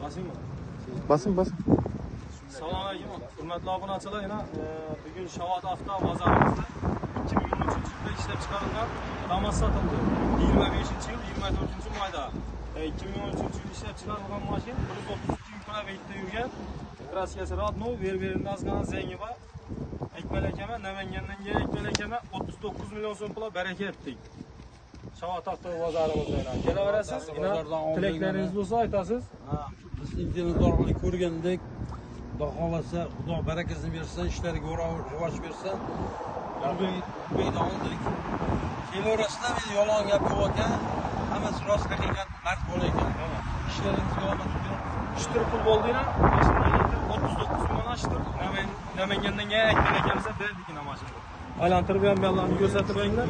Basayım mı? Basın. Assalomu alaykum. Hurmatli obunachilar, bugun Shavot avto bozorimizda 2013-yilda ishlab chiqarilgan Damas sotildi. 25-yil 24-mayda. 2013-yil ishlab chiqarilgan mashina 132 yuk probegda yurgan. Kraskasi Radnov, Verberni azgana zengi bor. Akmal akama Namangandan kelgan Akmal akama 39 million so'm pul baraka etdik. Shavot avto bozorimizda kelaverasiz. Tilaklaringiz bo'lsa aytasiz. Biz internet orqali ko'rgandek, Xudo xolasa, Xudo barakasini bersin, ishlariga rivoj bersin. Uyda oldik. Kelaverasizlar, men yolg'on gap yo'q ekan. Hammasi rost haqiqat mard bo'lar ekan. Ishlaringizga omad tiling. Ishtir pul bo'ldinglar. Mashinaga 39 million ashtir. Namangandan kelgan Akmal akamizga berdik mashina. Aylantirib ham yo'llarni ko'rsatib qo'yinglar.